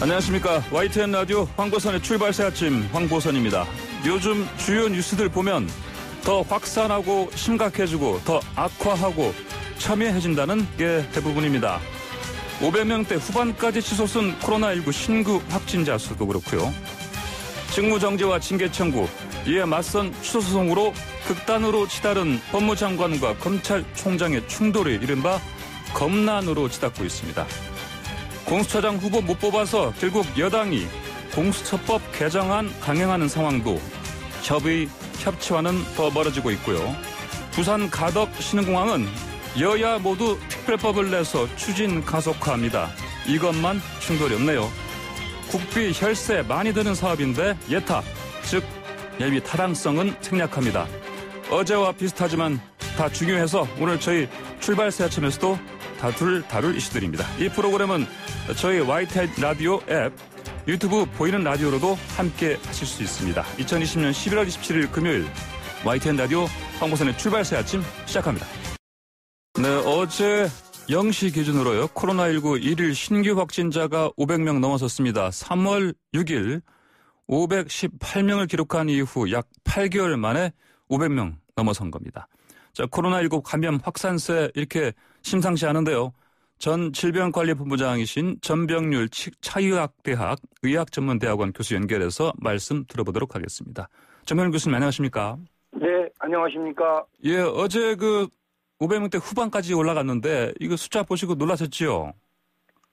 안녕하십니까. YTN 라디오 황보선의 출발새 아침 황보선입니다. 요즘 주요 뉴스들 보면 더 확산하고 심각해지고 더 악화하고 첨예해진다는 게 대부분입니다. 500명대 후반까지 치솟은 코로나19 신규 확진자 수도 그렇고요. 직무정지와 징계 청구, 이에 맞선 취소소송으로 극단으로 치달은 법무장관과 검찰총장의 충돌이 이른바 검난으로 치닫고 있습니다. 공수처장 후보 못 뽑아서 결국 여당이 공수처법 개정안 강행하는 상황도 협의와는 더 멀어지고 있고요. 부산 가덕 신흥공항은 여야 모두 특별법을 내서 추진 가속화합니다. 이것만 충돌이 없네요. 국비 혈세 많이 드는 사업인데 예타, 즉 예비 타당성은 생략합니다. 어제와 비슷하지만 다 중요해서 오늘 저희 출발새 아침에서도 다룰 이슈들입니다. 이 프로그램은 저희 YTN 라디오 앱, 유튜브 보이는 라디오로도 함께 하실 수 있습니다. 2020년 11월 27일 금요일 YTN 라디오 황보선의 출발새 아침 시작합니다. 네, 어제 0시 기준으로요. 코로나19 1일 신규 확진자가 500명 넘어섰습니다. 3월 6일 518명을 기록한 이후 약 8개월 만에 500명 넘어선 겁니다. 자, 코로나19 감염 확산세 이렇게 심상치 않은데요. 전 질병관리본부장이신 전병률 차의학대학 의학전문대학원 교수 연결해서 말씀 들어보도록 하겠습니다. 전병률 교수님 안녕하십니까? 네, 안녕하십니까? 예, 어제 500명대 후반까지 올라갔는데 이거 숫자 보시고 놀라셨지요?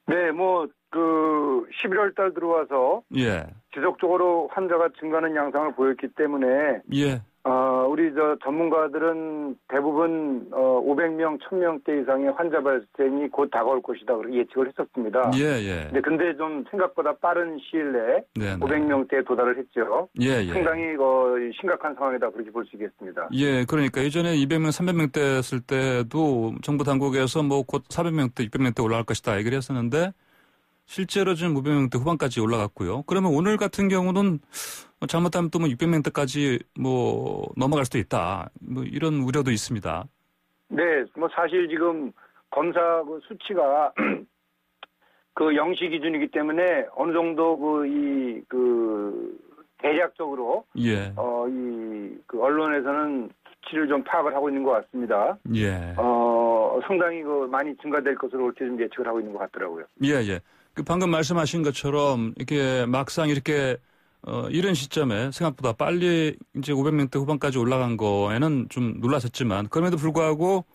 네, 11월 달 들어와서 예. 지속적으로 환자가 증가하는 양상을 보였기 때문에 예. 우리 전문가들은 대부분 500명, 1000명대 이상의 환자 발생이 곧 다가올 것이다 그렇게 예측을 했었습니다. 예. 근데 좀 생각보다 빠른 시일 내에 네네. 500명대에 도달을 했죠. 예. 상당히 심각한 상황이다 그렇게 볼 수 있겠습니다. 예, 그러니까 예전에 200명, 300명대 했을 때도 정부 당국에서 곧 400명대, 600명대 올라갈 것이다 얘기를 했었는데 실제로 지금 500명대 후반까지 올라갔고요. 그러면 오늘 같은 경우는 잘못하면 또 600명대까지 넘어갈 수도 있다. 이런 우려도 있습니다. 네, 사실 지금 검사 수치가 0시 기준이기 때문에 어느 정도 대략적으로 예. 언론에서는 수치를 좀 파악을 하고 있는 것 같습니다. 예. 상당히 많이 증가될 것으로 이렇게 좀 예측을 하고 있는 것 같더라고요. 예. 방금 말씀하신 것처럼 이렇게 막상 이렇게 이런 시점에 생각보다 빨리 이제 500명대 후반까지 올라간 거에는 좀 놀라셨지만 그럼에도 불구하고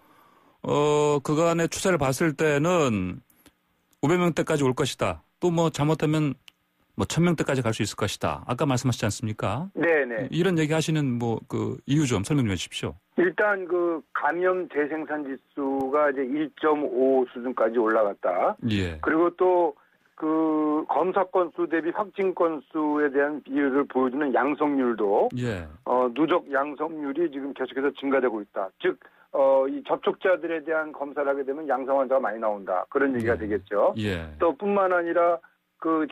그간의 추세를 봤을 때는 500명대까지 올 것이다. 또 잘못하면 1000명대까지 갈 수 있을 것이다. 아까 말씀하셨지 않습니까? 네네. 이런 얘기 하시는 이유 좀 설명 좀 해주십시오. 일단 감염 재생산 지수가 이제 1.5 수준까지 올라갔다. 예. 그리고 또 검사 건수 대비 확진 건수에 대한 비율을 보여주는 양성률도 예. 누적 양성률이 지금 계속해서 증가되고 있다. 즉 이 접촉자들에 대한 검사를 하게 되면 양성 환자가 많이 나온다. 그런 얘기가 되겠죠. 예. 또 뿐만 아니라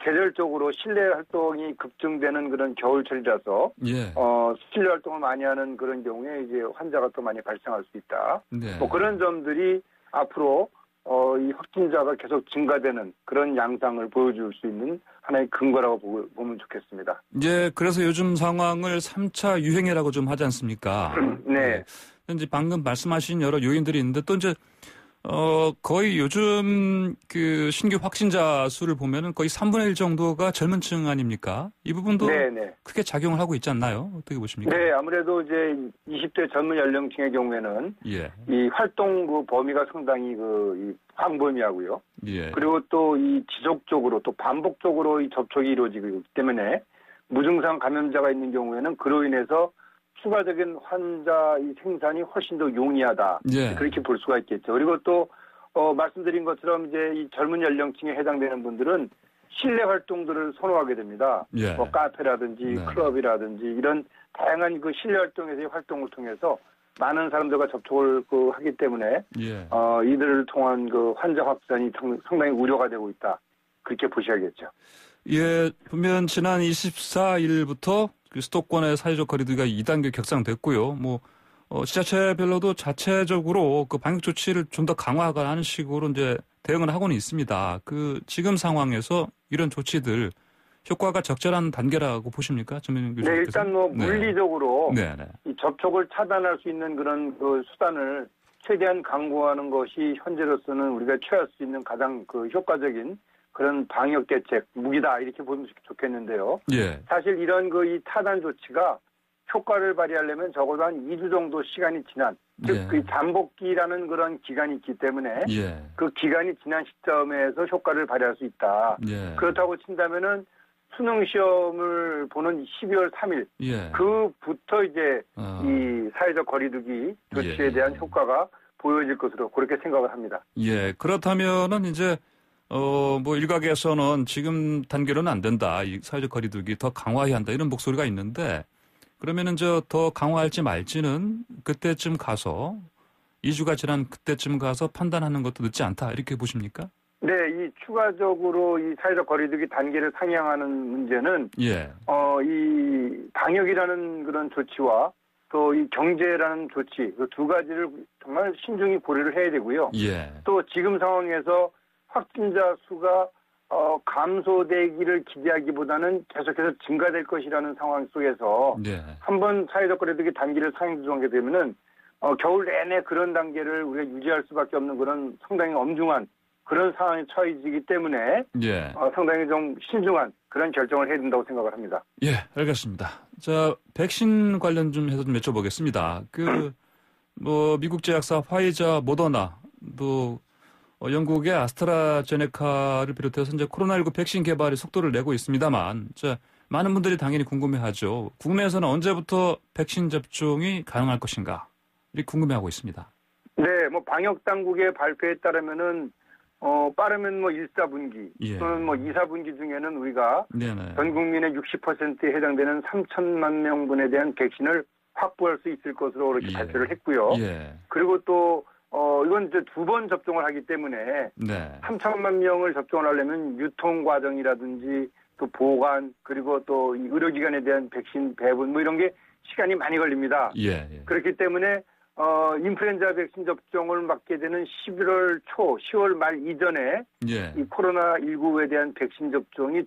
계절적으로 실내 활동이 급증되는 그런 겨울철이라서 예. 실내 활동을 많이 하는 그런 경우에 이제 환자가 또 많이 발생할 수 있다. 네. 그런 점들이 앞으로 이 확진자가 계속 증가되는 그런 양상을 보여줄 수 있는 하나의 근거라고 보면 좋겠습니다. 이제 그래서 요즘 상황을 3차 유행이라고 좀 하지 않습니까? 네. 이제 방금 말씀하신 여러 요인들이 있는데 또 이제 거의 요즘 신규 확진자 수를 보면은 거의 3분의 1 정도가 젊은 층 아닙니까? 이 부분도 네네. 크게 작용을 하고 있지 않나요? 어떻게 보십니까? 네, 아무래도 이제 20대 젊은 연령층의 경우에는 예. 이 활동 범위가 상당히 광범위하고요. 예. 그리고 또 이 지속적으로 또 반복적으로 이 접촉이 이루어지고 있기 때문에 무증상 감염자가 있는 경우에는 그로 인해서 추가적인 환자 이 생산이 훨씬 더 용이하다. 예. 그렇게 볼 수가 있겠죠. 그리고 또 말씀드린 것처럼 이제 이 젊은 연령층에 해당되는 분들은 실내 활동들을 선호하게 됩니다. 예. 카페라든지 네. 클럽이라든지 이런 다양한 실내 활동에서의 활동을 통해서 많은 사람들과 접촉을 하기 때문에 예. 이들을 통한 환자 확산이 상당히 우려가 되고 있다. 그렇게 보셔야겠죠. 예, 보면 지난 24일부터 수도권의 사회적 거리두기가 2단계 격상됐고요. 지자체별로도 자체적으로 그 방역 조치를 좀 더 강화하는 식으로 이제 대응을 하고는 있습니다. 그 지금 상황에서 이런 조치들 효과가 적절한 단계라고 보십니까? 전민영 교수님께서? 네, 일단 뭐 물리적으로 네, 네. 이 접촉을 차단할 수 있는 그런 그 수단을 최대한 강구하는 것이 현재로서는 우리가 취할 수 있는 가장 그 효과적인 그런 방역 대책 무기다 이렇게 보면 좋겠는데요. 예. 사실 이런 그 이 타단 조치가 효과를 발휘하려면 적어도 한 2주 정도 시간이 지난 즉 예. 그 잠복기라는 그런 기간이 있기 때문에 예. 그 기간이 지난 시점에서 효과를 발휘할 수 있다. 예. 그렇다고 친다면은 수능 시험을 보는 12월 3일 예. 그부터 이제 이 사회적 거리두기 조치에 예. 대한 효과가 보여질 것으로 그렇게 생각을 합니다. 예. 그렇다면은 이제 뭐 일각에서는 지금 단계로는 안 된다. 이 사회적 거리두기 더 강화해야 한다. 이런 목소리가 있는데 그러면은 더 강화할지 말지는 그때쯤 가서 2주가 지난 그때쯤 가서 판단하는 것도 늦지 않다. 이렇게 보십니까? 네, 이 추가적으로 이 사회적 거리두기 단계를 상향하는 문제는 예. 이 방역이라는 그런 조치와 또 이 경제라는 조치 그 두 가지를 정말 신중히 고려를 해야 되고요. 예. 또 지금 상황에서 확진자 수가 감소되기를 기대하기보다는 계속해서 증가될 것이라는 상황 속에서 네. 한번 사회적 거리두기 단계를 상향 조정하게 되면은 겨울 내내 그런 단계를 우리가 유지할 수밖에 없는 그런 상당히 엄중한 그런 상황에 처해지기 때문에 예. 상당히 좀 신중한 그런 결정을 해야 된다고 생각을 합니다. 예, 알겠습니다. 자, 백신 관련 좀 해서 좀 여쭤보겠습니다. 미국 제약사 화이자, 모더나, 또 영국의 아스트라제네카를 비롯해서 이제 코로나19 백신 개발에 속도를 내고 있습니다만, 많은 분들이 당연히 궁금해하죠. 국내에서는 언제부터 백신 접종이 가능할 것인가? 이렇게 궁금해하고 있습니다. 네, 뭐 방역 당국의 발표에 따르면은 빠르면 뭐 1, 4분기 예. 또는 뭐 2, 4분기 중에는 우리가 네네. 전 국민의 60%에 해당되는 3천만 명분에 대한 백신을 확보할 수 있을 것으로 이렇게 예. 발표를 했고요. 예. 그리고 또 이건 이제 2번 접종을 하기 때문에 네. 3천만 명을 접종을 하려면 유통 과정이라든지 또 보관 그리고 또 이 의료기관에 대한 백신 배분 뭐 이런 게 시간이 많이 걸립니다. 예. 그렇기 때문에 인플루엔자 백신 접종을 맞게 되는 11월 초, 10월 말 이전에 예. 이 코로나19에 대한 백신 접종이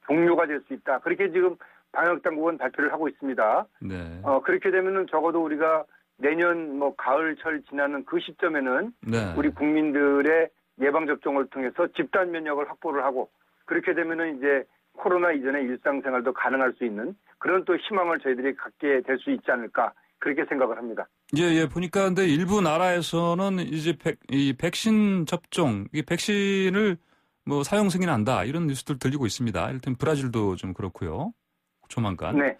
종료가 될 수 있다. 그렇게 지금 방역당국은 발표를 하고 있습니다. 네. 그렇게 되면은 적어도 우리가 내년 뭐 가을철 지나는 그 시점에는 네. 우리 국민들의 예방접종을 통해서 집단 면역을 확보를 하고 그렇게 되면은 이제 코로나 이전의 일상생활도 가능할 수 있는 그런 또 희망을 저희들이 갖게 될 수 있지 않을까 그렇게 생각을 합니다. 예. 보니까 근데 일부 나라에서는 이제 이 백신 접종, 이 백신을 뭐 사용 승인한다 이런 뉴스들 들리고 있습니다. 일단 브라질도 좀 그렇고요. 조만간. 네.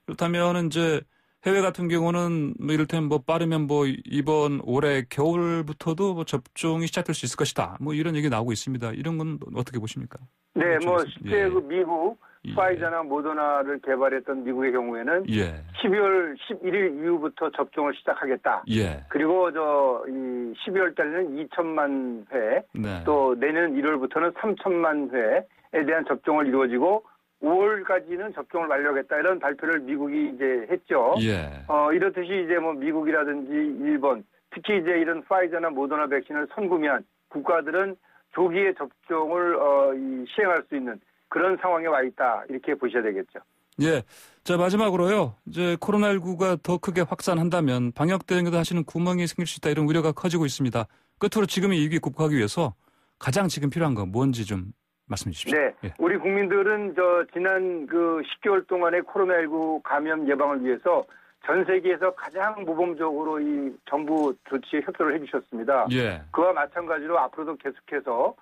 그렇다면 이제 해외 같은 경우는 뭐 이를테면 뭐 빠르면 뭐 이번 올해 겨울부터도 뭐 접종이 시작될 수 있을 것이다. 뭐 이런 얘기 나오고 있습니다. 이런 건 어떻게 보십니까? 네, 뭐 실제 예. 그 미국 예. 파이자나 모더나를 개발했던 미국의 경우에는 예. 12월 11일 이후부터 접종을 시작하겠다. 예. 그리고 이 12월 달에는 2천만 회, 네. 또 내년 1월부터는 3천만 회에 대한 접종을 이루어지고 5월까지는 접종을 완료하겠다 이런 발표를 미국이 이제 했죠. 예. 이렇듯이 이제 뭐 미국이라든지 일본, 특히 이제 이런 파이자나 모더나 백신을 선구매한 국가들은 조기에 접종을 시행할 수 있는 그런 상황에 와 있다 이렇게 보셔야 되겠죠. 예. 자, 마지막으로요. 이제 코로나19가 더 크게 확산한다면 방역 대응에도 하시는 구멍이 생길 수 있다 이런 우려가 커지고 있습니다. 끝으로 지금의 이 위기 극복하기 위해서 가장 지금 필요한 건 뭔지 좀 말씀해 주십시오. 네. 예. 우리 국민들은 지난 그 10개월 동안의 코로나19 감염 예방을 위해서 전 세계에서 가장 모범적으로 이 정부 조치에 협조를 해 주셨습니다. 예. 그와 마찬가지로 앞으로도 계속해서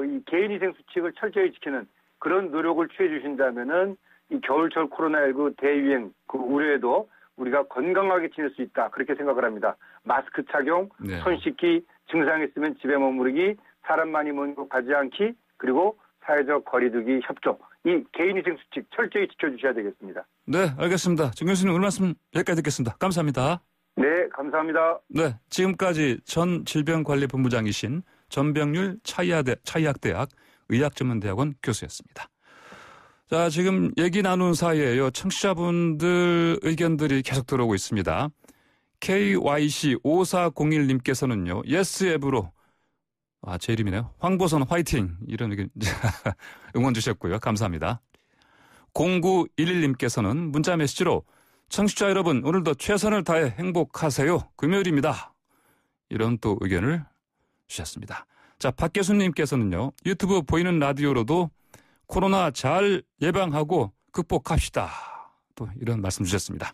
이 개인위생 수칙을 철저히 지키는 그런 노력을 취해 주신다면은 이 겨울철 코로나19 대유행 그 우려에도 우리가 건강하게 지낼 수 있다 그렇게 생각을 합니다. 마스크 착용, 네. 손 씻기, 증상이 있으면 집에 머무르기, 사람 많이 모인 곳 가지 않기, 그리고 사회적 거리두기 협조, 이 개인위생 수칙 철저히 지켜주셔야 되겠습니다. 네, 알겠습니다. 정 교수님 오늘 말씀 여기까지 듣겠습니다. 감사합니다. 네, 감사합니다. 네, 지금까지 전 질병관리본부장이신 전병률 차의학대학 의학전문대학원 교수였습니다. 자, 지금 얘기 나눈 사이에요. 청취자분들 의견들이 계속 들어오고 있습니다. KYC5401님께서는요. 예스 앱으로 제 이름이네요. 황보선 화이팅 이런 의견 응원 주셨고요. 감사합니다. 0911님께서는 문자 메시지로 청취자 여러분 오늘도 최선을 다해 행복하세요. 금요일입니다. 이런 또 의견을 주셨습니다. 자, 박계수님께서는요. 유튜브 보이는 라디오로도 코로나 잘 예방하고 극복합시다. 또 이런 말씀 주셨습니다.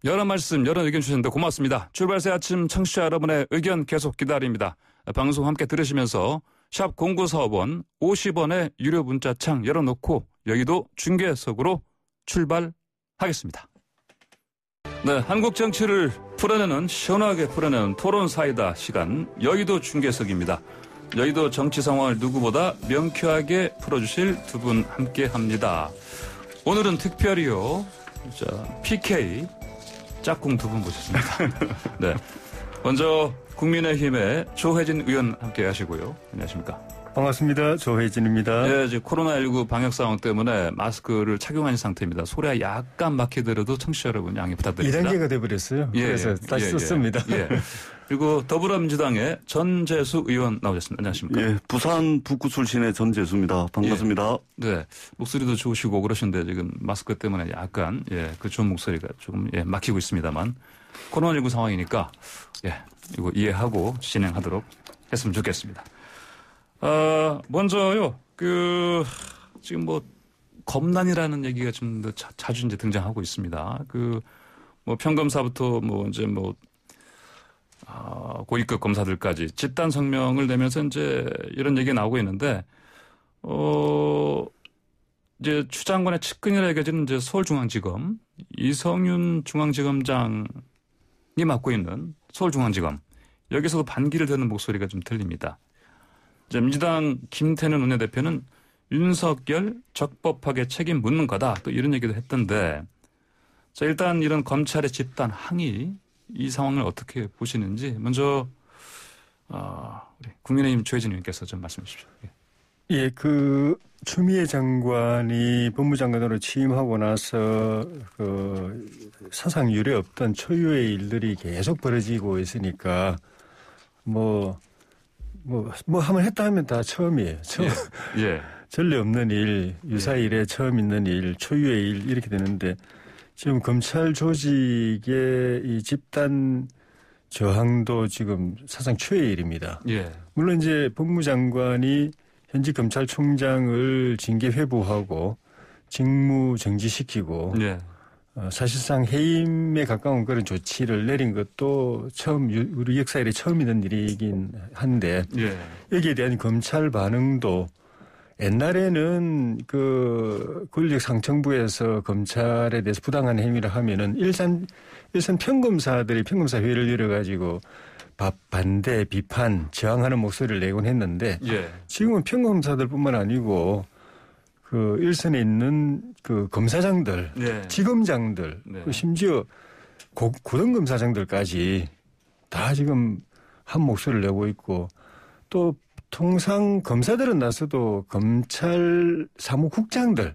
여러 말씀, 여러 의견 주셨는데 고맙습니다. 출발새 아침 청취자 여러분의 의견 계속 기다립니다. 방송 함께 들으시면서 샵 0945번 50원의 유료 문자창 열어놓고 여의도 중계석으로 출발하겠습니다. 네, 한국 정치를 풀어내는 시원하게 풀어내는 토론 사이다 시간 여의도 중계석입니다. 여의도 정치 상황을 누구보다 명쾌하게 풀어주실 두 분 함께합니다. 오늘은 특별히요. PK 짝꿍 두 분 모셨습니다. 네, 먼저 국민의힘의 조혜진 의원 함께 하시고요. 안녕하십니까? 반갑습니다. 조혜진입니다. 네, 이제 코로나19 방역 상황 때문에 마스크를 착용한 상태입니다. 소리가 약간 막히더라도 청취자 여러분 양해 부탁드립니다. 2단계가 돼버렸어요. 그래서 다시 썼습니다. 그리고 더불어민주당의 전재수 의원 나오셨습니다. 안녕하십니까? 예, 부산 북구 출신의 전재수입니다. 반갑습니다. 네, 목소리도 좋으시고 그러신데 지금 마스크 때문에 약간 그 좋은 목소리가 조금 막히고 있습니다만 코로나19 상황이니까 이거 이해하고 진행하도록 했으면 좋겠습니다. 먼저요, 지금 검난이라는 얘기가 좀 더 자주 이제 등장하고 있습니다. 평검사부터 고위급 검사들까지 집단 성명을 내면서 이제 이런 얘기가 나오고 있는데, 이제 추 장관의 측근이라 여겨지는 이제 서울중앙지검, 이성윤 중앙지검장이 맡고 있는 서울중앙지검, 여기서도 반기를 드는 목소리가 좀 들립니다. 민주당 김태년 원내대표는 윤석열 적법하게 책임 묻는 거다. 또 이런 얘기도 했던데, 자, 일단 이런 검찰의 집단 항의, 이 상황을 어떻게 보시는지 먼저 우리 국민의힘 조혜진 의원께서 좀 말씀해 주십시오. 예, 추미애 장관이 법무장관으로 취임하고 나서 사상 유례 없던 초유의 일들이 계속 벌어지고 있으니까 한번 했다 하면 다 처음이에요. 전례 없는 일, 유사 일에 처음 있는 일, 초유의 일 이렇게 되는데 지금 검찰 조직의 이 집단 저항도 지금 사상 최의 일입니다. 물론 이제 법무장관이 현직 검찰총장을 징계 회부하고 직무 정지시키고 사실상 해임에 가까운 그런 조치를 내린 것도 우리 역사 이래 처음 있는 일이긴 한데 여기에 대한 검찰 반응도 옛날에는 권력 상층부에서 검찰에 대해서 부당한 행위를 하면은 일선 평검사들이 평검사 회의를 열어가지고 반대, 비판, 저항하는 목소리를 내곤 했는데 지금은 평검사들뿐만 아니고 일선에 있는 검사장들, 지검장들, 심지어 고등검사장들까지 다 지금 한 목소리를 내고 있고 또 통상 검사들은 나서도 검찰 사무국장들,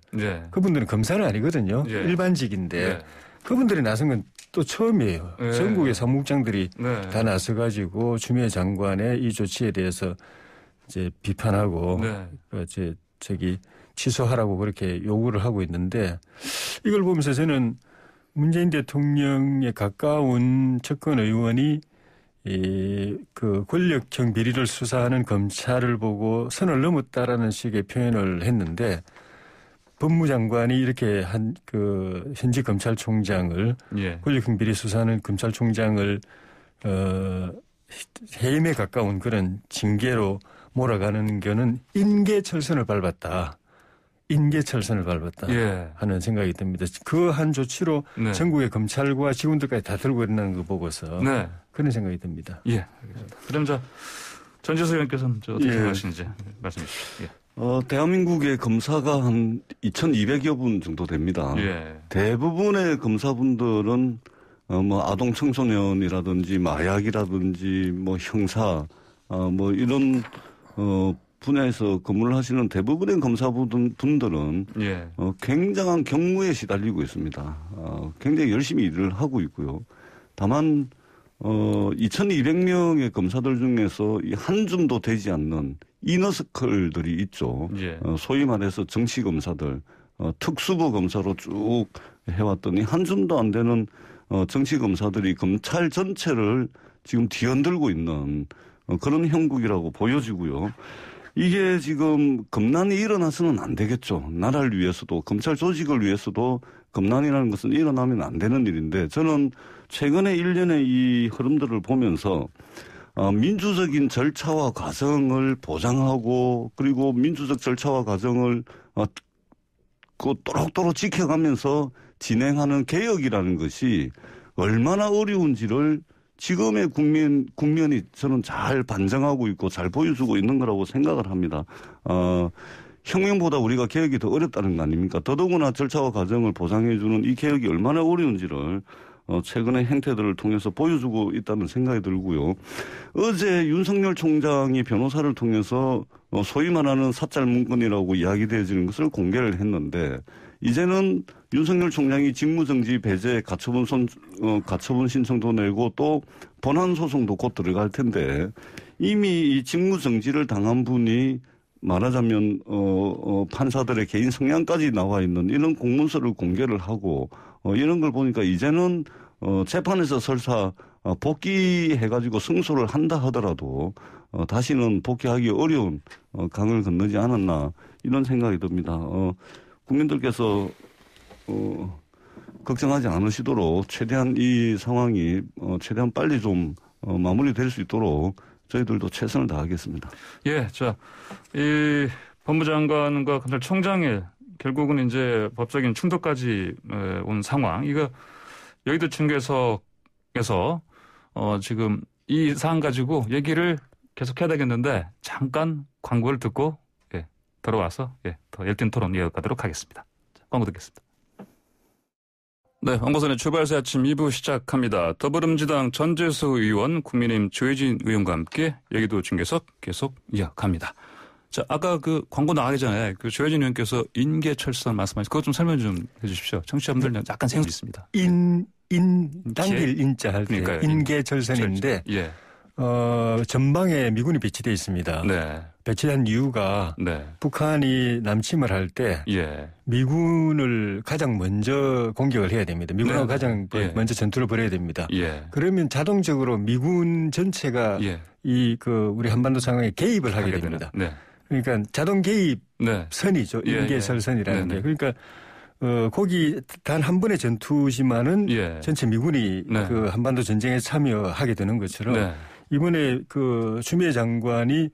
그분들은 검사는 아니거든요. 일반직인데 그분들이 나선 건 또 처음이에요. 전국의 사무국장들이 다 나서가지고 추미애 장관의 이 조치에 대해서 이제 비판하고 취소하라고 그렇게 요구를 하고 있는데 이걸 보면서 저는 문재인 대통령에 가까운 측근 의원이 권력형 비리를 수사하는 검찰을 보고 선을 넘었다라는 식의 표현을 했는데 법무장관이 이렇게 현직 검찰총장을 권력형 비리 수사하는 검찰총장을 해임에 가까운 그런 징계로 몰아가는 거는 인계철선을 밟았다. 하는 생각이 듭니다. 그 한 조치로 전국의 검찰과 직원들까지 다 들고 있는 거 보고서 그런 생각이 듭니다. 알겠습니다. 그럼 전재수 의원께서는 어떻게 생각하시는지 말씀해 주십시오. 대한민국의 검사가 한 2,200여 분 정도 됩니다. 대부분의 검사분들은 아동 청소년이라든지 마약이라든지 형사 이런 분야에서 근무를 하시는 대부분의 검사분들은 굉장한 경무에 시달리고 있습니다. 굉장히 열심히 일을 하고 있고요. 다만 2,200명의 검사들 중에서 한 줌도 되지 않는 이너서클들이 있죠. 예. 소위 말해서 정치 검사들, 특수부 검사로 쭉 해왔더니 한 줌도 안 되는 정치 검사들이 검찰 전체를 지금 뒤흔들고 있는 그런 형국이라고 보여지고요. 이게 지금 검난이 일어나서는 안 되겠죠. 나라를 위해서도 검찰 조직을 위해서도 검난이라는 것은 일어나면 안 되는 일인데 저는 최근에 일련의 이 흐름들을 보면서 민주적인 절차와 과정을 보장하고 그리고 민주적 절차와 과정을 또록또록 지켜가면서 진행하는 개혁이라는 것이 얼마나 어려운지를 지금의 국면이 저는 잘 반증하고 있고 잘 보여주고 있는 거라고 생각을 합니다. 혁명보다 우리가 개혁이 더 어렵다는 거 아닙니까? 더더구나 절차와 과정을 보장해주는 이 개혁이 얼마나 어려운지를 최근의 행태들을 통해서 보여주고 있다는 생각이 들고요. 어제 윤석열 총장이 변호사를 통해서 소위 말하는 사찰 문건이라고 이야기되어지는 것을 공개를 했는데 이제는 윤석열 총장이 직무정지 배제 가처분 신청도 내고 또 본안 소송도 곧 들어갈 텐데 이미 이 직무정지를 당한 분이 말하자면 판사들의 개인 성향까지 나와 있는 이런 공문서를 공개를 하고 이런 걸 보니까 이제는 재판에서 설사 복귀해가지고 승소를 한다 하더라도 다시는 복귀하기 어려운 강을 건너지 않았나 이런 생각이 듭니다. 국민들께서 걱정하지 않으시도록 최대한 이 상황이 최대한 빨리 좀 마무리될 수 있도록 저희들도 최선을 다하겠습니다. 예, 자, 이 법무장관과 검찰총장의 결국은 이제 법적인 충돌까지 온 상황. 이거 여의도 중개석에서 지금 이 사안 가지고 얘기를 계속해야 되겠는데 잠깐 광고를 듣고 들어와서 더 열띤 토론 이어가도록 하겠습니다. 자, 광고 듣겠습니다. 네, 황보선의 출발새 아침 2부 시작합니다. 더불어민주당 전재수 의원, 국민의힘 조혜진 의원과 함께 여의도 중개석 계속 이어갑니다. 자, 아까 그 광고 나가기 전에 그 조혜진 의원께서 인계철선 말씀하셨어요. 그것 좀 설명 좀 해 주십시오. 청취자분들은 약간 생각이 있습니다. 당길 인자 할 때 인계철선인데 예. 전방에 미군이 배치되어 있습니다. 네. 배치한 이유가 북한이 남침을 할 때 미군을 가장 먼저 공격을 해야 됩니다. 미군하고 가장 먼저 전투를 벌여야 됩니다. 그러면 자동적으로 미군 전체가 우리 한반도 상황에 개입을 하게 됩니다. 그러니까 자동 개입 선이죠. 인계설선이라는 게. 그러니까 거기 단 한 번의 전투지만은 전체 미군이 그 한반도 전쟁에 참여하게 되는 것처럼 이번에 그 추미애 장관이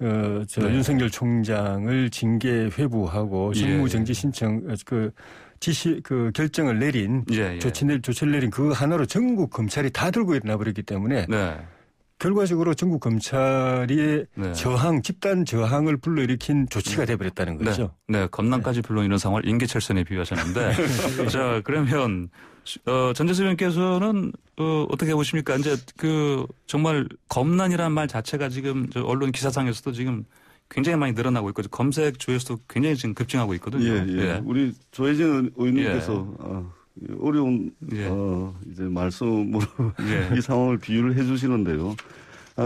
윤석열 총장을 징계 회부하고 직무정지 신청 결정을 내린 조치를 내린 그 하나로 전국 검찰이 다 들고 일어나 버렸기 때문에 결과적으로 전국 검찰의 집단 저항을 불러일으킨 조치가 돼버렸다는 거죠. 네, 검난까지 불러 이런 상황을 인계철선에 비유하셨는데, 자, 그러면 전재수 의원께서는 어떻게 보십니까? 이제 정말 검난이라는 말 자체가 지금 언론 기사상에서도 지금 굉장히 많이 늘어나고 있고 검색 조회수도 굉장히 지금 급증하고 있거든요. 우리 조혜진 의원님께서 어려운 이제 말씀으로 이 상황을 비유를 해주시는데요.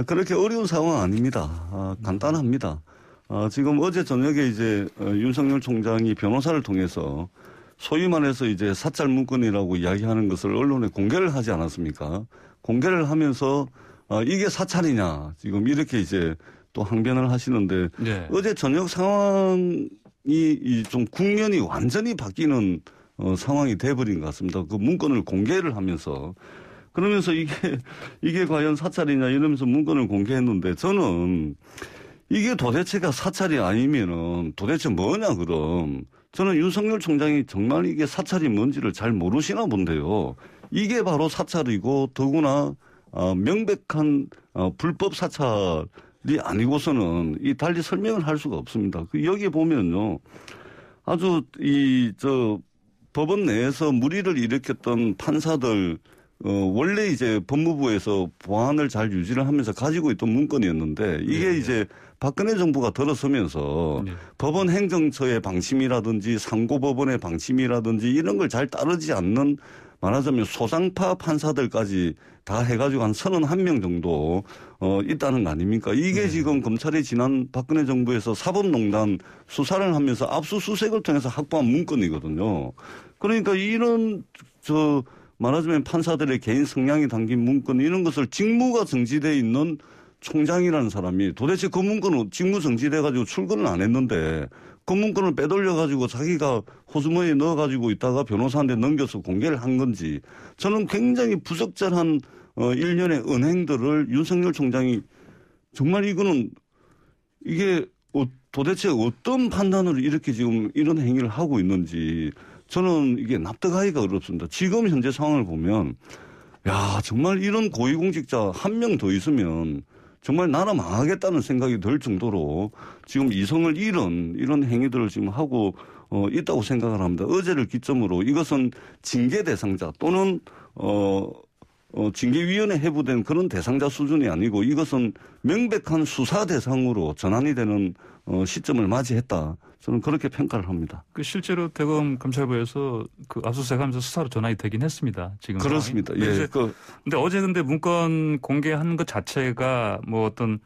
그렇게 어려운 상황 아닙니다. 간단합니다. 지금 어제 저녁에 이제 윤석열 총장이 변호사를 통해서 소위 말해서 이제 사찰 문건이라고 이야기하는 것을 언론에 공개를 하지 않았습니까? 공개를 하면서 이게 사찰이냐 지금 이렇게 이제 또 항변을 하시는데 어제 저녁 상황이 좀 국면이 완전히 바뀌는 상황이 돼버린 것 같습니다. 그 문건을 공개를 하면서 그러면서 이게 과연 사찰이냐 이러면서 문건을 공개했는데 저는 이게 도대체가 사찰이 아니면은 도대체 뭐냐 그럼 저는 윤석열 총장이 정말 이게 사찰이 뭔지를 잘 모르시나 본데요. 이게 바로 사찰이고 더구나 명백한 불법 사찰이 아니고서는 이 달리 설명을 할 수가 없습니다. 여기 보면요. 아주 법원 내에서 물의를 일으켰던 판사들 원래 이제 법무부에서 보안을 잘 유지를 하면서 가지고 있던 문건이었는데 이게 이제 박근혜 정부가 들어서면서 법원 행정처의 방침이라든지 상고법원의 방침이라든지 이런 걸 잘 따르지 않는 말하자면 소장파 판사들까지 다 해가지고 한 31명 정도 있다는 거 아닙니까? 이게 지금 검찰이 지난 박근혜 정부에서 사법농단 수사를 하면서 압수수색을 통해서 확보한 문건이거든요. 그러니까 이런 말하자면 판사들의 개인 성향이 담긴 문건 이런 것을 직무가 정지되어 있는 총장이라는 사람이 도대체 그 문건은 직무 정지돼가지고 출근을 안 했는데 그 문건을 빼돌려가지고 자기가 호수머니에 넣어가지고 있다가 변호사한테 넘겨서 공개를 한 건지 저는 굉장히 부적절한 일련의 은행들을 윤석열 총장이 정말 이거는 이게 도대체 어떤 판단으로 이렇게 지금 이런 행위를 하고 있는지 저는 이게 납득하기가 어렵습니다. 지금 현재 상황을 보면 야 정말 이런 고위공직자 한 명 더 있으면 정말 나라 망하겠다는 생각이 들 정도로 지금 이성을 잃은 이런 행위들을 지금 하고 있다고 생각을 합니다. 어제를 기점으로 이것은 징계 대상자 또는 징계위원회 해부된 그런 대상자 수준이 아니고 이것은 명백한 수사 대상으로 전환이 되는 시점을 맞이했다. 저는 그렇게 평가를 합니다. 실제로 대검 감찰부에서 그 압수수색하면서 수사로 전환이 되긴 했습니다. 지금 그렇습니다. 예. 근데 어제 근데 문건 공개한 것 자체가 뭐 어떤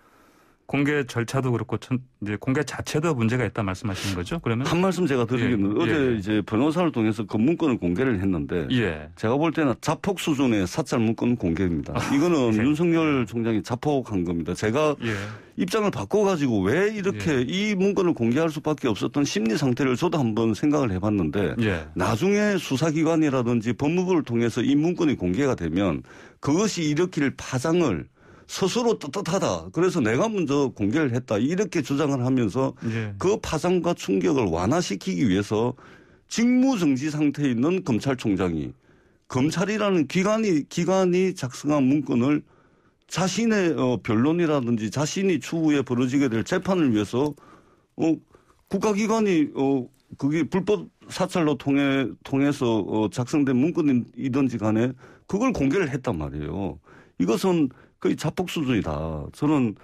공개 절차도 그렇고 이제 공개 자체도 문제가 있다 말씀하시는 거죠? 그러면 한 말씀 제가 드리겠는데 어제 이제 변호사를 통해서 그 문건을 공개를 했는데 제가 볼 때는 자폭 수준의 사찰 문건 공개입니다. 이거는 윤석열 총장이 자폭한 겁니다. 제가 입장을 바꿔가지고 왜 이렇게 이 문건을 공개할 수밖에 없었던 심리 상태를 저도 한번 생각을 해봤는데 나중에 수사기관이라든지 법무부를 통해서 이 문건이 공개가 되면 그것이 일으킬 파장을 스스로 떳떳하다. 그래서 내가 먼저 공개를 했다. 이렇게 주장을 하면서 그 파장과 충격을 완화시키기 위해서 직무정지 상태에 있는 검찰총장이 검찰이라는 기관이 작성한 문건을 자신의 변론이라든지 자신이 추후에 벌어지게 될 재판을 위해서 국가기관이 그게 불법 사찰로 통해서 작성된 문건이든지 간에 그걸 공개를 했단 말이에요. 이것은 거의 자폭 수준이다. 저는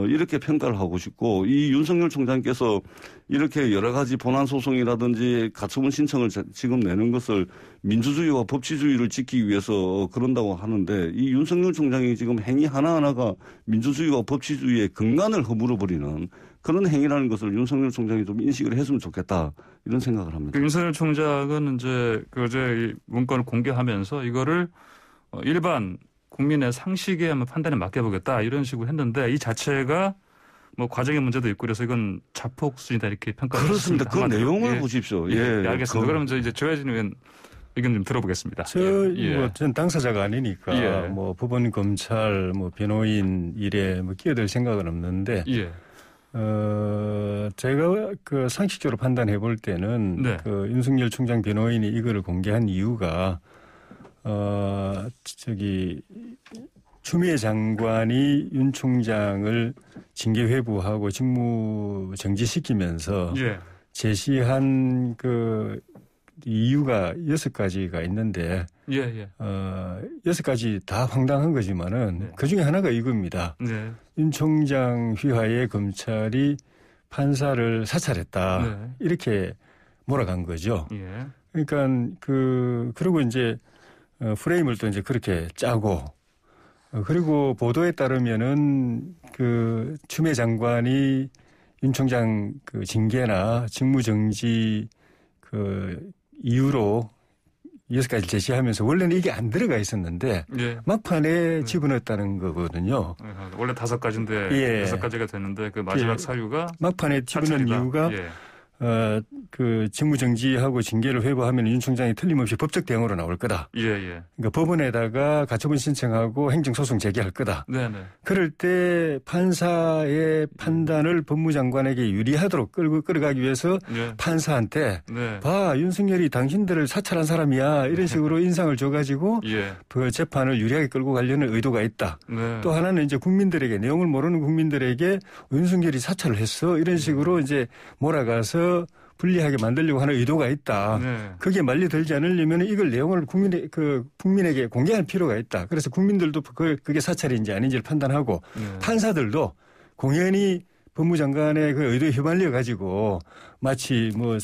이렇게 평가를 하고 싶고 이 윤석열 총장께서 이렇게 여러 가지 본안 소송이라든지 가처분 신청을 지금 내는 것을 민주주의와 법치주의를 지키기 위해서 그런다고 하는데 이 윤석열 총장이 지금 행위 하나하나가 민주주의와 법치주의의 근간을 허물어버리는 그런 행위라는 것을 윤석열 총장이 좀 인식을 했으면 좋겠다 이런 생각을 합니다. 윤석열 총장은 이제 어제 문건을 공개하면서 이거를 일반 국민의 상식에 한번 판단에 맡겨보겠다 이런 식으로 했는데 이 자체가 뭐 과정의 문제도 있고 그래서 이건 자폭 수준이다 이렇게 평가를 그렇습니다. 그 내용을 보십시오. 알겠습니다. 그럼 이제 조혜진 의원 의견 좀 들어보겠습니다. 전 당사자가 아니니까 뭐 법원, 검찰, 뭐 변호인 일에 뭐 끼어들 생각은 없는데 제가 그 상식적으로 판단해 볼 때는 그 윤석열 총장 변호인이 이거를 공개한 이유가 추미애 장관이 윤 총장을 징계 회부하고 직무 정지시키면서 제시한 그 이유가 6가지가 있는데 6가지 다 황당한 거지만은 그중에 하나가 이겁니다. 윤 총장 휘하에 검찰이 판사를 사찰했다. 이렇게 몰아간 거죠. 그러니까 그리고 이제 프레임을 또 이제 그렇게 짜고 그리고 보도에 따르면은 그 추미애 장관이 윤 총장 그 징계나 직무정지 그 이유로 6가지를 제시하면서 원래는 이게 안 들어가 있었는데 막판에 집어넣었다는 거거든요. 원래 5가지인데 6가지가 됐는데 그 마지막 사유가 막판에 집어넣은 이유가 그 직무정지하고 징계를 회부하면 윤 총장이 틀림없이 법적 대응으로 나올 거다. 그러니까 법원에다가 가처분 신청하고 행정소송 제기할 거다. 그럴 때 판사의 판단을 법무장관에게 유리하도록 끌어가기 위해서 판사한테 봐 윤석열이 당신들을 사찰한 사람이야 이런 식으로 인상을 줘가지고 그 재판을 유리하게 끌고 가려는 의도가 있다. 또 하나는 이제 국민들에게 내용을 모르는 국민들에게 윤석열이 사찰을 했어 이런 식으로 이제 몰아가서 불리하게 만들려고 하는 의도가 있다. 그게 만리들지 않으려면 이걸 내용을 국민에게 공개할 필요가 있다. 그래서 국민들도 그게 사찰인지 아닌지를 판단하고 판사들도 공연히 법무장관의 그 의도에 휘말려 가지고 마치 뭐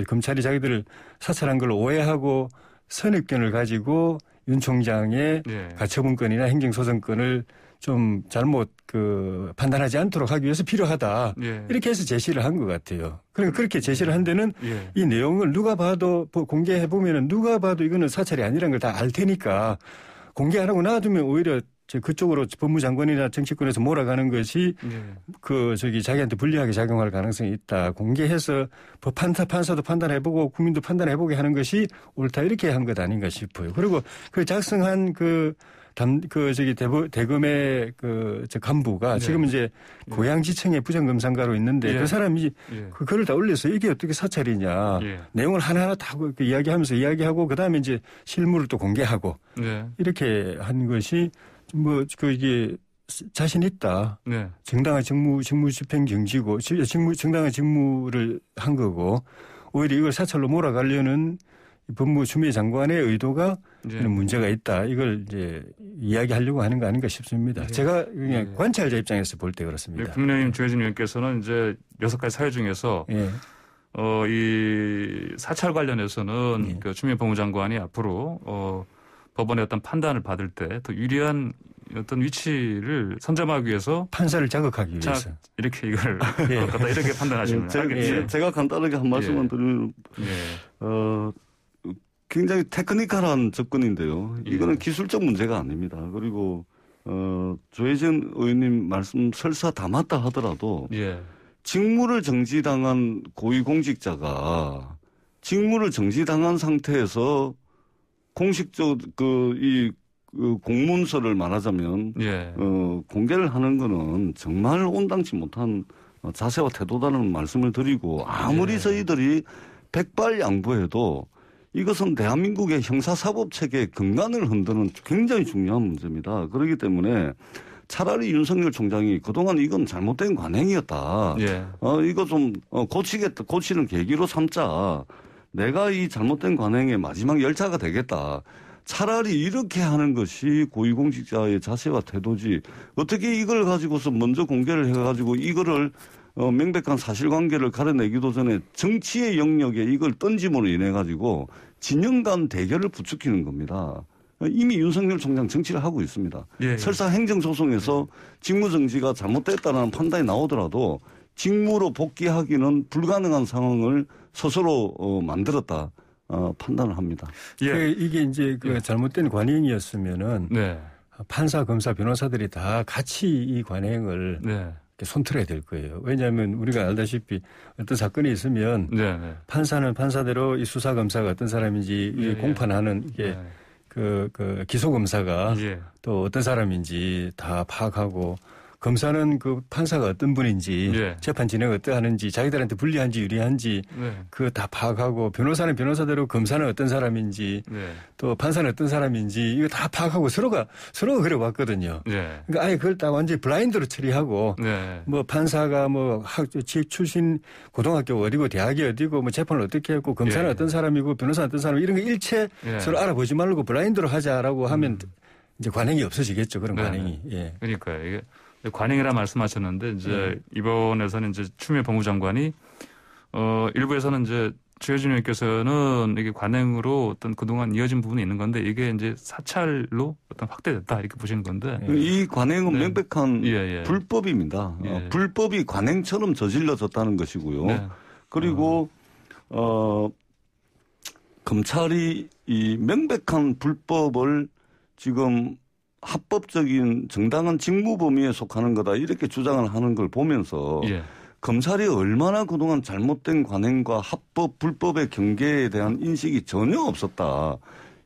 검찰이 자기들을 사찰한 걸 오해하고 선입견을 가지고 윤 총장의 예. 가처분권이나 행정소송권을 좀 잘못 판단하지 않도록 하기 위해서 필요하다. 예. 이렇게 해서 제시를 한 것 같아요. 그러니까 그렇게 제시를 한 데는 예. 이 내용을 누가 봐도 공개해 보면은 누가 봐도 이거는 사찰이 아니라는 걸 다 알 테니까 공개 안 하고 놔두면 오히려 그쪽으로 법무장관이나 정치권에서 몰아가는 것이 자기한테 불리하게 작용할 가능성이 있다. 공개해서 판사도 판단해보고 국민도 판단해보게 하는 것이 옳다. 이렇게 한 것 아닌가 싶어요. 그리고 그 작성한 대검의 간부가 지금 이제 고양지청의 부장검사가로 있는데 그 사람이 그거를 다 올려서 이게 어떻게 사찰이냐. 내용을 하나하나 다 이야기하고 그다음에 이제 실물을 또 공개하고 이렇게 한 것이 이게 자신 있다. 정당한 직무 집행 정지고 정당한 직무를 한 거고 오히려 이걸 사찰로 몰아가려는 법무 추미애 장관의 의도가 문제가 있다. 이걸 이제 이야기하려고 하는 거 아닌가 싶습니다. 제가 그냥 관찰자 입장에서 볼 때 그렇습니다. 국민의힘 조혜진 의원께서는 이제 6가지 사유 중에서 이 사찰 관련해서는 그 추미애 법무장관이 앞으로 법원의 어떤 판단을 받을 때 더 유리한 어떤 위치를 선점하기 위해서 판사를 자극하기 위해서 이렇게 이걸 이렇게 판단하시면 제가 간단하게 한 말씀만 드리면 굉장히 테크니컬한 접근인데요. 이거는 기술적 문제가 아닙니다. 그리고 조혜진 의원님 말씀 설사 다 맞다 하더라도 직무를 정지당한 고위공직자가 직무를 정지당한 상태에서 공식적 공문서를 말하자면 공개를 하는 거는 정말 온당치 못한 자세와 태도다는 말씀을 드리고 아무리 저희들이 백발양보해도 이것은 대한민국의 형사사법체계의 근간을 흔드는 굉장히 중요한 문제입니다. 그렇기 때문에 차라리 윤석열 총장이 그동안 이건 잘못된 관행이었다. 이거 좀 고치는 계기로 삼자. 내가 이 잘못된 관행의 마지막 열차가 되겠다. 차라리 이렇게 하는 것이 고위공직자의 자세와 태도지. 어떻게 이걸 가지고서 먼저 공개를 해가지고 이거를 명백한 사실관계를 가려내기도 전에 정치의 영역에 이걸 던짐으로 인해 가지고 진영 간 대결을 부추기는 겁니다. 이미 윤석열 총장 정치를 하고 있습니다. 설사 행정소송에서 직무정지가 잘못됐다는 판단이 나오더라도 직무로 복귀하기는 불가능한 상황을 스스로 만들었다. 판단을 합니다. 이게 이제 잘못된 관행이었으면은 판사, 검사, 변호사들이 다 같이 이 관행을 손틀어야 될 거예요. 왜냐하면 우리가 알다시피 어떤 사건이 있으면 판사는 판사대로 이 수사 검사가 어떤 사람인지 공판하는 이게 기소 검사가 또 어떤 사람인지 다 파악하고 검사는 그 판사가 어떤 분인지 재판 진행 어떠하는지 자기들한테 불리한지 유리한지 그거 다 파악하고 변호사는 변호사대로 검사는 어떤 사람인지 또 판사는 어떤 사람인지 이거 다 파악하고 서로가 그래 왔거든요. 그러니까 아예 그걸 다 완전히 블라인드로 처리하고 뭐 판사가 뭐 출신 고등학교 어디고 대학이 어디고 뭐 재판을 어떻게 했고 검사는 어떤 사람이고 변호사는 어떤 사람이고 이런 거 일체 서로 알아보지 말고 블라인드로 하자라고 하면 이제 관행이 없어지겠죠. 그런 관행이. 그러니까요. 이게 관행이라 말씀하셨는데 이제 이번에서는 이제 추미애 법무장관이 일부에서는 이제 조혜진 의원께서는 이게 관행으로 어떤 그동안 이어진 부분이 있는 건데 이게 이제 사찰로 어떤 확대됐다 이렇게 보시는 건데 이 관행은 명백한 불법입니다. 불법이 관행처럼 저질러졌다는 것이고요. 그리고 검찰이 이 명백한 불법을 지금 합법적인 정당한 직무 범위에 속하는 거다 이렇게 주장을 하는 걸 보면서 검찰이 얼마나 그동안 잘못된 관행과 합법, 불법의 경계에 대한 인식이 전혀 없었다.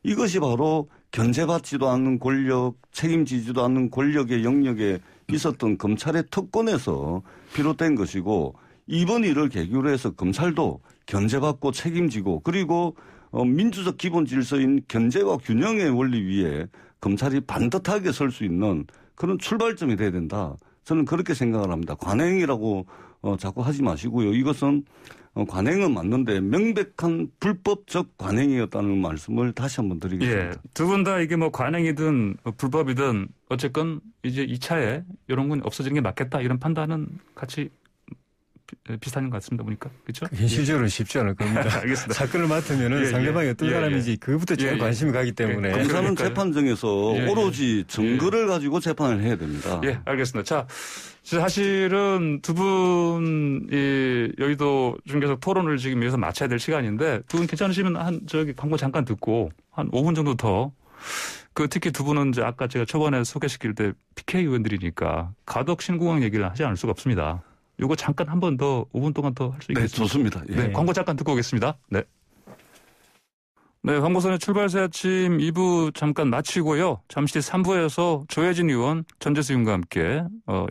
이것이 바로 견제받지도 않는 권력, 책임지지도 않는 권력의 영역에 있었던 검찰의 특권에서 비롯된 것이고 이번 일을 계기로 해서 검찰도 견제받고 책임지고 그리고 민주적 기본 질서인 견제와 균형의 원리 위에 검찰이 반듯하게 설 수 있는 그런 출발점이 돼야 된다. 저는 그렇게 생각을 합니다. 관행이라고 자꾸 하지 마시고요. 이것은 관행은 맞는데 명백한 불법적 관행이었다는 말씀을 다시 한번 드리겠습니다. 두 분 다 이게 뭐 관행이든 불법이든 어쨌건 이제 2차에 이런 건 없어지는 게 맞겠다 이런 판단은 같이 비슷한 것 같습니다. 보니까. 그렇죠? 현실적으로는 쉽지 않을 겁니다. 알겠습니다. 사건을 맡으면 상대방이 어떤 사람인지 그것부터 제일 관심이 가기 때문에. 검사는 재판정에서 오로지 증거를 가지고 재판을 해야 됩니다. 예, 알겠습니다. 자, 사실은 두 분이 여의도 중계석 토론을 지금 여기서 마쳐야 될 시간인데 두 분 괜찮으시면 광고 잠깐 듣고 한 5분 정도 더 특히 두 분은 이제 아까 제가 초반에 소개시킬 때 PK 의원들이니까 가덕 신공항 얘기를 하지 않을 수가 없습니다. 이거 잠깐 한 번 더 5분 동안 더 할 수 있겠습니다. 네, 좋습니다. 예. 네, 광고 잠깐 듣고 오겠습니다. 네. 네, 황보선의 출발새 아침 2부 잠깐 마치고요. 잠시 뒤 3부에서 조혜진 의원, 전재수 의원과 함께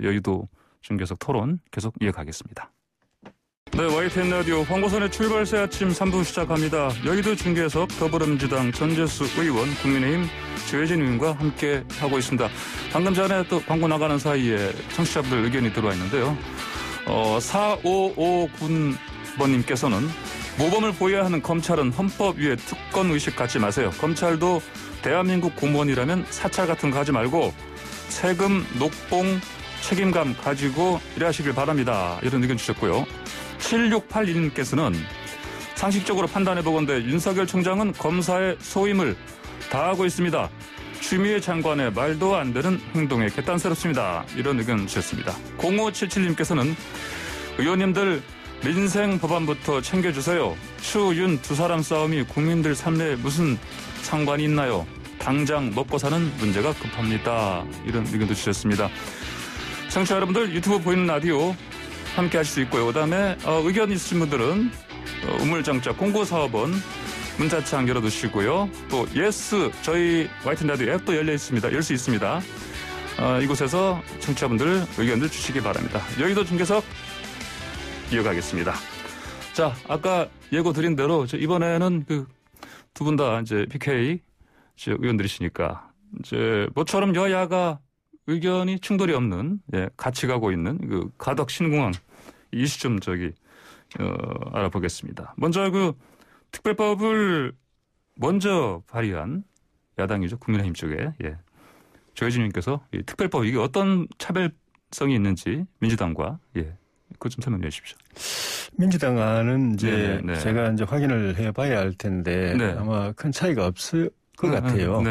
여의도 중계석 토론 계속 이어가겠습니다. 네, YTN 라디오 황보선의 출발새 아침 3부 시작합니다. 여의도 중계석 더불어민주당 전재수 의원, 국민의힘 조혜진 의원과 함께 하고 있습니다. 방금 전에 또 광고 나가는 사이에 청취자분들 의견이 들어와 있는데요. 4559번님께서는 모범을 보여야 하는 검찰은 헌법 위에 특권 의식 갖지 마세요. 검찰도 대한민국 공무원이라면 사찰 같은 거 하지 말고 세금, 녹봉, 책임감 가지고 일하시길 바랍니다. 이런 의견 주셨고요. 7681님께서는 상식적으로 판단해보건대 윤석열 총장은 검사의 소임을 다하고 있습니다. 추미애 장관의 말도 안 되는 행동에 개탄스럽습니다. 이런 의견 주셨습니다. 0577님께서는 의원님들 민생 법안부터 챙겨주세요. 추, 윤 두 사람 싸움이 국민들 삶에 무슨 상관이 있나요? 당장 먹고 사는 문제가 급합니다. 이런 의견도 주셨습니다. 청취자 여러분들 유튜브 보이는 라디오 함께 하실 수 있고요. 그다음에 의견 있으신 분들은 우물정자 0945번 문자창 열어두시고요. 또 예스 저희 YTN 라디오 앱도 열려 있습니다. 열 수 있습니다. 이곳에서 청취자분들 의견들 주시기 바랍니다. 여의도 중계석 이어가겠습니다. 자, 아까 예고 드린 대로 이번에는 두 분 다 이제 PK 의원들이시니까 이제 모처럼 여야가 의견이 충돌이 없는 같이 가고 있는 가덕 신공항 이슈 좀 알아보겠습니다. 먼저 특별법을 먼저 발의한 야당이죠. 국민의힘 쪽에 조혜진 의원께서 이 특별법 이게 어떤 차별성이 있는지 민주당과 그것 좀 설명해 주십시오. 민주당 안은 이제 제가 이제 확인을 해봐야 할 텐데 아마 큰 차이가 없을 것 같아요.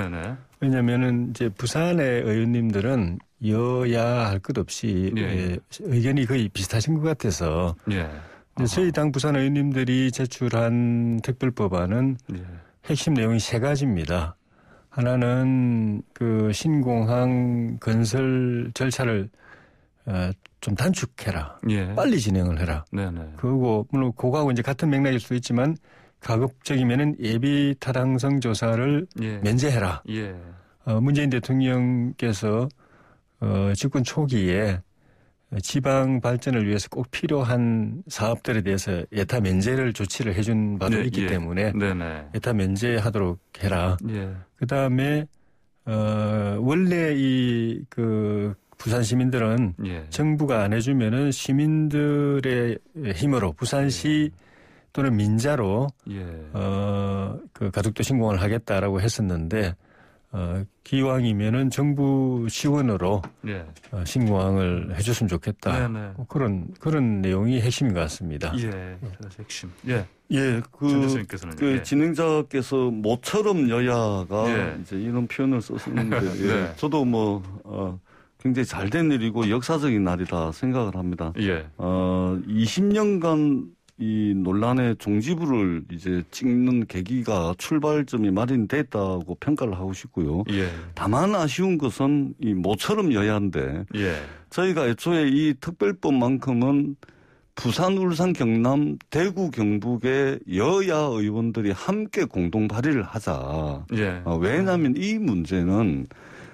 왜냐하면은 이제 부산의 의원님들은 여야 할 것 없이 의견이 거의 비슷하신 것 같아서 저희 당 부산 의원님들이 제출한 특별법안은 핵심 내용이 세 가지입니다. 하나는 신공항 건설 절차를 좀 단축해라. 빨리 진행을 해라. 그리고 물론 그거하고 이제 같은 맥락일 수도 있지만 가급적이면은 예비 타당성 조사를 면제해라. 문재인 대통령께서 집권 초기에 지방 발전을 위해서 꼭 필요한 사업들에 대해서 예타 면제를 조치를 해준 바도 있기 때문에 예타 면제하도록 해라. 그다음에 원래 부산 시민들은 정부가 안 해주면은 시민들의 힘으로 부산시 또는 민자로 가덕도 신공항을 하겠다라고 했었는데 기왕이면은 정부 지원으로 신공항을 해줬으면 좋겠다. 그런 내용이 핵심인 것 같습니다. 핵심. 진행자께서 모처럼 여야가 이제 이런 표현을 썼었는데 저도 굉장히 잘된 일이고 역사적인 날이다 생각을 합니다. 20년간 이 논란의 종지부를 이제 찍는 계기가 출발점이 마련됐다고 평가를 하고 싶고요. 다만 아쉬운 것은 이 모처럼 여야인데 저희가 애초에 이 특별법만큼은 부산, 울산, 경남, 대구, 경북의 여야 의원들이 함께 공동 발의를 하자. 왜냐하면 이 문제는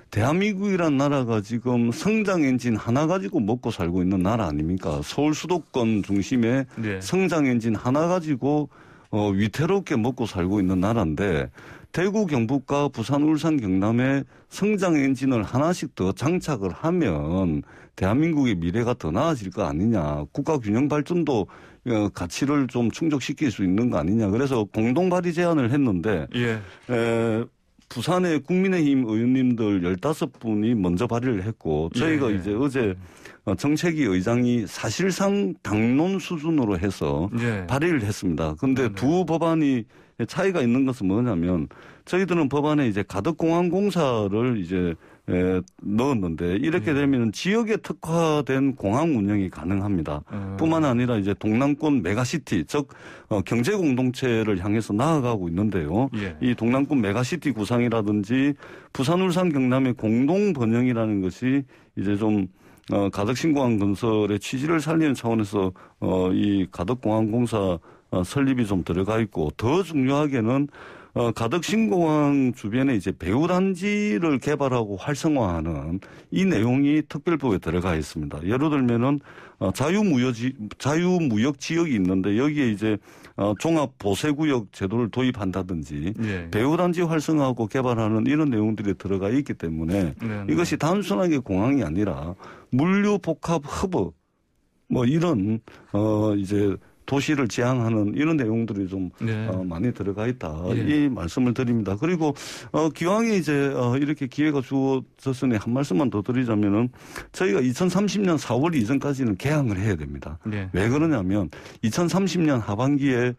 대한민국이란 나라가 지금 성장 엔진 하나 가지고 먹고 살고 있는 나라 아닙니까? 서울 수도권 중심의 성장 엔진 하나 가지고 위태롭게 먹고 살고 있는 나라인데 대구, 경북과 부산, 울산, 경남에 성장 엔진을 하나씩 더 장착을 하면 대한민국의 미래가 더 나아질 거 아니냐. 국가 균형 발전도 가치를 좀 충족시킬 수 있는 거 아니냐. 그래서 공동 발의 제안을 했는데 부산의 국민의힘 의원님들 15분이 먼저 발의를 했고 저희가 이제 어제 정책위 의장이 사실상 당론 수준으로 해서 발의를 했습니다. 그런데 두 법안이 차이가 있는 것은 뭐냐면 저희들은 법안에 이제 가덕공항공사를 이제 넣었는데 이렇게 되면 지역에 특화된 공항 운영이 가능합니다. 뿐만 아니라 이제 동남권 메가시티, 즉 경제 공동체를 향해서 나아가고 있는데요. 이 동남권 메가시티 구상이라든지 부산, 울산, 경남의 공동 번영이라는 것이 이제 좀 가덕신공항 건설의 취지를 살리는 차원에서 이 가덕공항공사 설립이 좀 들어가 있고 더 중요하게는 가덕신공항 주변에 이제 배후단지를 개발하고 활성화하는 이 내용이 특별법에 들어가 있습니다. 예를 들면은 자유무역 지역이 있는데 여기에 이제 종합보세구역 제도를 도입한다든지 배후단지 활성화하고 개발하는 이런 내용들이 들어가 있기 때문에 이것이 단순하게 공항이 아니라 물류복합 허브 뭐 이런 이제 도시를 지향하는 이런 내용들이 좀 많이 들어가 있다. 이 말씀을 드립니다. 그리고 기왕에 이제 이렇게 기회가 주어졌으니 한 말씀만 더 드리자면은 저희가 2030년 4월 이전까지는 개항을 해야 됩니다. 왜 그러냐면 2030년 하반기에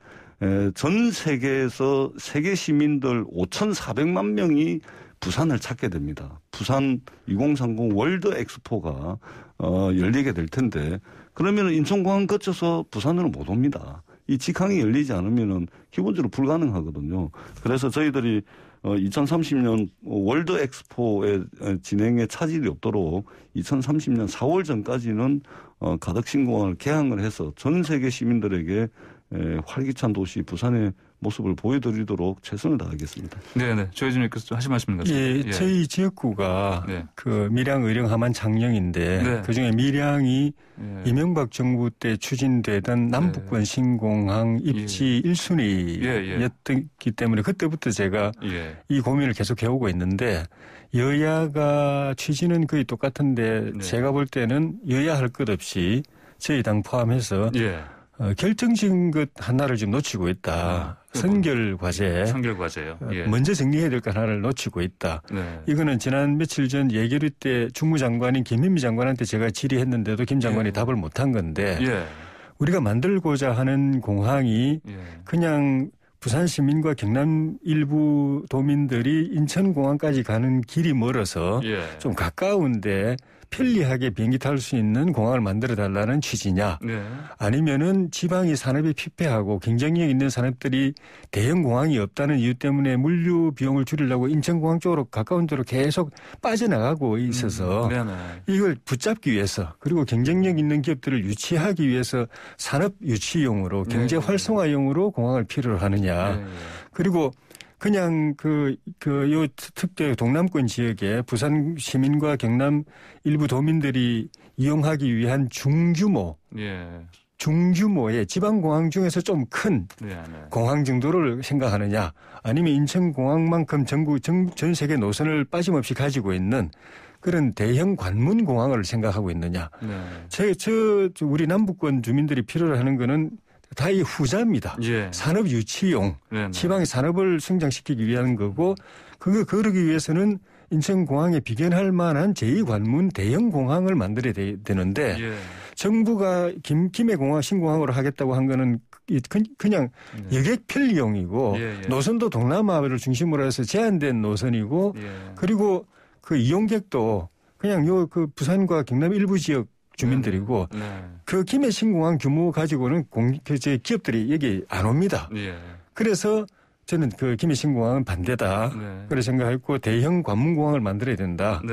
전 세계에서 세계 시민들 5,400만 명이 부산을 찾게 됩니다. 부산 2030 월드 엑스포가 열리게 될 텐데 그러면 인천공항 거쳐서 부산으로 못 옵니다. 이 직항이 열리지 않으면은 기본적으로 불가능하거든요. 그래서 저희들이 2030년 월드 엑스포의 진행에 차질이 없도록 2030년 4월 전까지는 가덕신공항을 개항을 해서 전 세계 시민들에게 활기찬 도시 부산의 모습을 보여드리도록 최선을 다하겠습니다. 네네. 조혜진님께서 좀 하실 말씀 같습니다. 저희 지역구가 그 밀양, 의령, 함안, 장령인데 그중에 밀양이 이명박 정부 때 추진되던 남북권 신공항 입지 1순위였기 때문에 그때부터 제가 이 고민을 계속 해오고 있는데 여야가 취지는 거의 똑같은데 제가 볼 때는 여야 할 것 없이 저희 당 포함해서 결정적인 것 하나를 지금 놓치고 있다. 선결과제. 선결과제요. 먼저 정리해야 될 것 하나를 놓치고 있다. 이거는 지난 며칠 전 예결위 때 중무장관인 김현미 장관한테 제가 질의했는데도 김 장관이 답을 못한 건데 우리가 만들고자 하는 공항이 그냥 부산 시민과 경남 일부 도민들이 인천공항까지 가는 길이 멀어서 좀 가까운데 편리하게 비행기 탈 수 있는 공항을 만들어달라는 취지냐 아니면은 지방이 산업이 피폐하고 경쟁력 있는 산업들이 대형 공항이 없다는 이유 때문에 물류 비용을 줄이려고 인천공항 쪽으로 가까운 데로 계속 빠져나가고 있어서 이걸 붙잡기 위해서 그리고 경쟁력 있는 기업들을 유치하기 위해서 산업 유치용으로 경제 활성화용으로 공항을 필요로 하느냐 그리고 그냥 요 특대 동남권 지역에 부산 시민과 경남 일부 도민들이 이용하기 위한 중규모의 지방공항 중에서 좀 큰 공항 정도를 생각하느냐 아니면 인천공항만큼 전 세계 노선을 빠짐없이 가지고 있는 그런 대형 관문공항을 생각하고 있느냐. 우리 남북권 주민들이 필요로 하는 거는 다 이 후자입니다. 산업 유치용, 지방의 산업을 성장시키기 위한 거고 그러기 위해서는 인천공항에 비견할 만한 제2관문 대형 공항을 만들어야 되는데 정부가 김해 공항 신공항으로 하겠다고 한 거는 그냥 여객 편리용이고 노선도 동남아를 중심으로 해서 제한된 노선이고 그리고 그 이용객도 그냥 그 부산과 경남 일부 지역 주민들이고 그 김해 신공항 규모 가지고는 기업들이 여기 안 옵니다. 그래서 저는 그 김해 신공항은 반대다. 그렇게 생각했고 대형 관문공항을 만들어야 된다.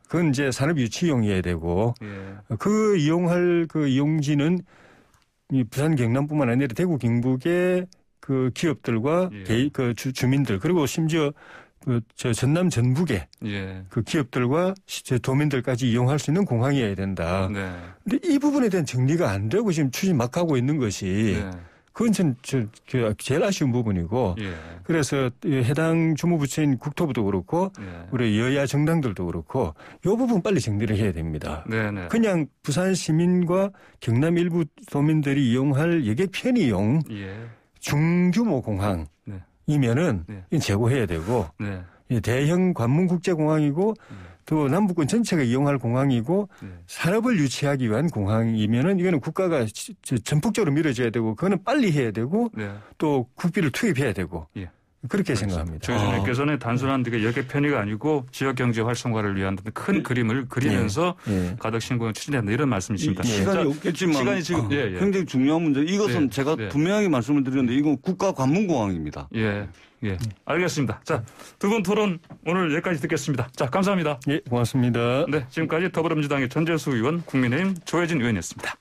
그건 이제 산업 유치용이어야 되고 그 이용할 그 이용지는 이 부산 경남뿐만 아니라 대구 경북의 그 기업들과 그 주민들 그리고 심지어 전남 전북의 그 기업들과 도민들까지 이용할 수 있는 공항이어야 된다. 근데 이 부분에 대한 정리가 안 되고 지금 추진 막 하고 있는 것이 그건 제일 아쉬운 부분이고 그래서 해당 주무부처인 국토부도 그렇고 우리 여야 정당들도 그렇고 이 부분 빨리 정리를 해야 됩니다. 그냥 부산 시민과 경남 일부 도민들이 이용할 여객 편의용 중규모 공항 이면은 제고해야 되고 대형 관문 국제공항이고 또 남북권 전체가 이용할 공항이고 산업을 유치하기 위한 공항이면은 이거는 국가가 전폭적으로 밀어줘야 되고 그거는 빨리 해야 되고 또 국비를 투입해야 되고 그렇게 생각합니다. 조 의원님께서는 단순한 여객 편의가 아니고 지역 경제 활성화를 위한 큰 그림을 그리면서 가덕 신공항 추진한다 이런 말씀이십니다. 시간이 없겠지만 시간이 지금 굉장히 중요한 문제. 이것은 제가 분명하게 말씀을 드렸는데 이건 국가 관문공항입니다. 알겠습니다. 자, 두 분 토론 오늘 여기까지 듣겠습니다. 자, 감사합니다. 고맙습니다. 네, 지금까지 더불어민주당의 전재수 의원, 국민의힘 조혜진 의원이었습니다.